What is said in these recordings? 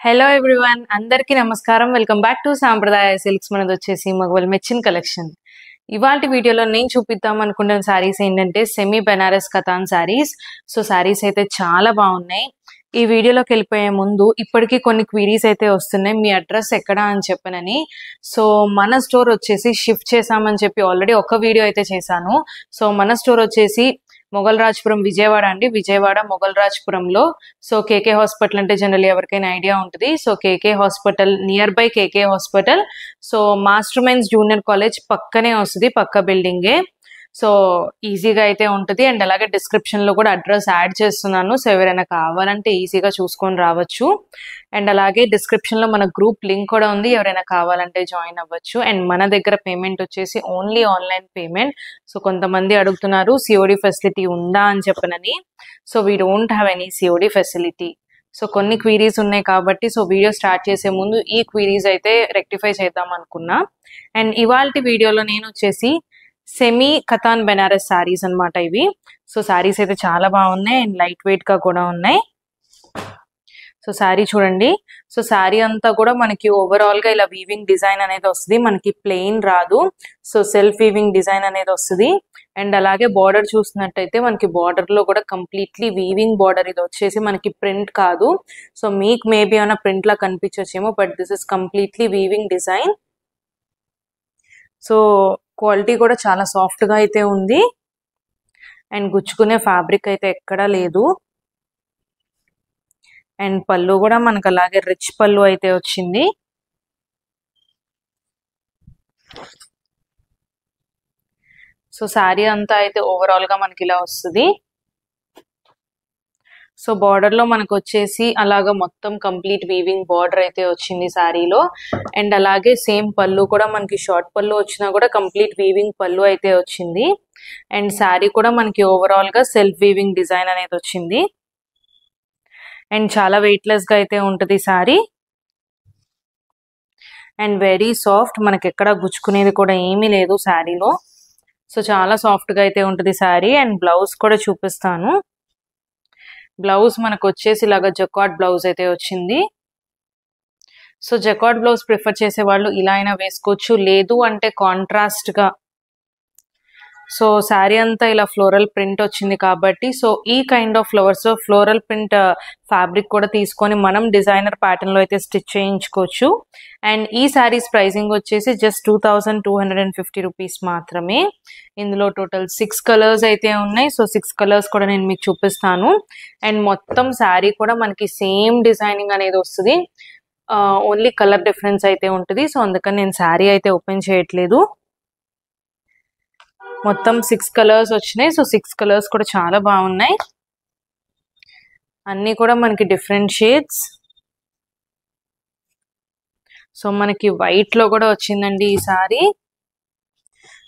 Hello everyone, అందరికీ నమస్కారం. Welcome back to సాంప్రదాయ సిల్క్స్. మనది వచ్చేసి మగవాళ్ళు మెచ్చిన కలెక్షన్. ఇవాల్టి వీడియోలో నేను చూపిద్దాం అనుకుంటున్న శారీస్ ఏంటంటే సెమీ బెనారస్ కతాన్ శారీస్. సో శారీస్ అయితే చాలా బాగున్నాయి. ఈ వీడియోలోకి వెళ్ళిపోయే ముందు ఇప్పటికీ కొన్ని క్వీరీస్ అయితే వస్తున్నాయి, మీ అడ్రస్ ఎక్కడ అని చెప్పనని. సో మన స్టోర్ వచ్చేసి షిఫ్ట్ చేసామని చెప్పి ఆల్రెడీ ఒక వీడియో అయితే చేశాను. సో మన స్టోర్ వచ్చేసి మొగల్ రాజ్పురం విజయవాడ అండి, విజయవాడ మొగల్ రాజ్పురంలో. సో కేకే హాస్పిటల్ అంటే జనరల్ ఎవరికైనా ఐడియా ఉంటుంది. So KK hospital near by KK hospital. So Master Minds junior college పక్కనే వస్తుంది, పక్క బిల్డింగే. సో ఈజీగా అయితే ఉంటుంది. అండ్ అలాగే డిస్క్రిప్షన్ లో కూడా అడ్రస్ యాడ్ చేస్తున్నాను. సో ఎవరైనా కావాలంటే ఈజీగా చూసుకొని రావచ్చు. అండ్ అలాగే డిస్క్రిప్షన్ లో మన గ్రూప్ లింక్ కూడా ఉంది, ఎవరైనా కావాలంటే జాయిన్ అవ్వచ్చు. అండ్ మన దగ్గర పేమెంట్ వచ్చేసి ఓన్లీ ఆన్లైన్ పేమెంట్. సో కొంతమంది అడుగుతున్నారు సిఓడి ఫెసిలిటీ ఉందా అని చెప్పనని. So we don't have any COD facility. So కొన్ని క్వీరీస్ ఉన్నాయి కాబట్టి సో వీడియో స్టార్ట్ చేసే ముందు ఈ క్వీరీస్ అయితే రెక్టిఫై చేద్దాం అనుకున్నా. అండ్ ఇవాల్టి వీడియోలో నేను వచ్చేసి సెమీ కతాన్ బెనారస్ శారీస్ అనమాట ఇవి. సో శారీస్ అయితే చాలా బాగున్నాయి అండ్ లైట్ వెయిట్ గా కూడా ఉన్నాయి. సో శారీ చూడండి. సో శారీ అంతా కూడా మనకి ఓవరాల్ గా ఇలా వీవింగ్ డిజైన్ అనేది వస్తుంది, మనకి ప్లెయిన్ రాదు. సో సెల్ఫ్ వీవింగ్ డిజైన్ అనేది వస్తుంది. అండ్ అలాగే బార్డర్ చూసినట్టయితే మనకి బార్డర్ లో కూడా కంప్లీట్లీ వీవింగ్ బార్డర్. ఇది వచ్చేసి మనకి ప్రింట్ కాదు. సో మీకు మేబీ ఏమైనా ప్రింట్ లా కనిపించొచ్చేమో, but this is completely weaving design. So quality కూడా చాలా సాఫ్ట్ గా అయితే ఉంది అండ్ గుచ్చుకునే ఫ్యాబ్రిక్ అయితే ఎక్కడా లేదు. అండ్ పళ్ళు కూడా మనకు అలాగే రిచ్ పళ్ళు అయితే వచ్చింది. సో శారీ అంతా అయితే ఓవరాల్ గా మనకి ఇలా వస్తుంది. సో బార్డర్ లో మనకు వచ్చేసి అలాగా మొత్తం కంప్లీట్ వీవింగ్ బార్డర్ అయితే వచ్చింది శారీలో. అండ్ అలాగే సేమ్ పళ్ళు కూడా మనకి షార్ట్ పళ్ళు వచ్చినా కూడా కంప్లీట్ వీవింగ్ పళ్ళు అయితే వచ్చింది. అండ్ శారీ కూడా మనకి ఓవరాల్ గా సెల్ఫ్ వీవింగ్ డిజైన్ అనేది వచ్చింది. అండ్ చాలా వెయిట్లెస్ గా అయితే ఉంటుంది శారీ. అండ్ వెరీ సాఫ్ట్, మనకి ఎక్కడ గుచ్చుకునేది కూడా ఏమీ లేదు శారీలో. సో చాలా సాఫ్ట్ గా అయితే ఉంటుంది శారీ. అండ్ బ్లౌజ్ కూడా చూపిస్తాను. బ్లౌజ్ మనకు వచ్చేసి ఇలాగా జకార్డ్ బ్లౌజ్ అయితే వచ్చింది. సో జకార్డ్ బ్లౌజ్ ప్రిఫర్ చేసే వాళ్ళు ఇలా అయినా వేసుకోవచ్చు, లేదు అంటే కాంట్రాస్ట్ గా. సో శారీ అంతా ఇలా ఫ్లోరల్ ప్రింట్ వచ్చింది కాబట్టి సో ఈ kind of flowers floral print fabric కూడా తీసుకొని మనం డిజైనర్ ప్యాటర్న్ లో అయితే స్టిచ్ చేయించుకోవచ్చు. అండ్ ఈ శారీస్ ప్రైసింగ్ వచ్చేసి జస్ట్ 2250 రూపీస్ మాత్రమే. ఇందులో టోటల్ 6 కలర్స్ అయితే ఉన్నాయి. సో 6 కలర్స్ కూడా నేను మీకు చూపిస్తాను. అండ్ మొత్తం శారీ కూడా మనకి సేమ్ డిజైనింగ్ అనేది వస్తుంది, ఓన్లీ కలర్ డిఫరెన్స్ అయితే ఉంటుంది. సో అందుకని నేను శారీ అయితే ఓపెన్ చేయట్లేదు. మొత్తం 6 కలర్స్ వచ్చినాయి. సో 6 కలర్స్ కూడా చాలా బాగున్నాయి, అన్ని కూడా మనకి డిఫరెంట్ షేడ్స్. సో మనకి వైట్ లో కూడా వచ్చిందండి ఈ సారీ.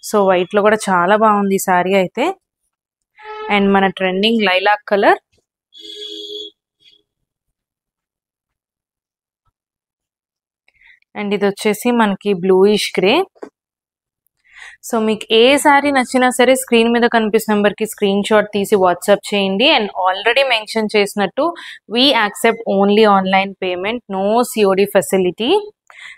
సో వైట్ లో కూడా చాలా బాగుంది ఈ సారీ అయితే. అండ్ మన ట్రెండింగ్ లైలాక్ కలర్. అండ్ ఇది వచ్చేసి మనకి బ్లూయిష్ గ్రే. సో మీకు ఏ శారీ నచ్చినా సరే స్క్రీన్ మీద కనిపిస్తున్న నెంబర్ కి స్క్రీన్ షాట్ తీసి వాట్సాప్ చేయండి. అండ్ ఆల్రెడీ మెన్షన్ చేసినట్టు we accept only online payment, no COD facility.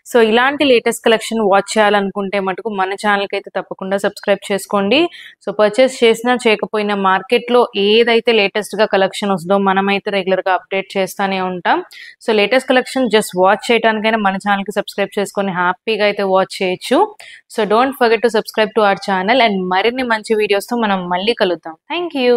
So ఇలాంటి లేటెస్ట్ కలెక్షన్ వాచ్ చేయాలనుకుంటే మటుకు మన ఛానల్కి అయితే తప్పకుండా సబ్స్క్రైబ్ చేసుకోండి. సో పర్చేస్ చేసినా చేయకపోయినా మార్కెట్లో ఏదైతే లేటెస్ట్గా కలెక్షన్ వస్తుందో మనమైతే రెగ్యులర్గా అప్డేట్ చేస్తూనే ఉంటాం. So latest collection just watch చేయడానికైనా మన ఛానల్కి సబ్స్క్రైబ్ చేసుకొని హ్యాపీగా అయితే వాచ్ చేయొచ్చు. So don't forget to subscribe to our channel. And మరిన్ని మంచి వీడియోస్తో మనం మళ్ళీ కలుద్దాం. Thank you.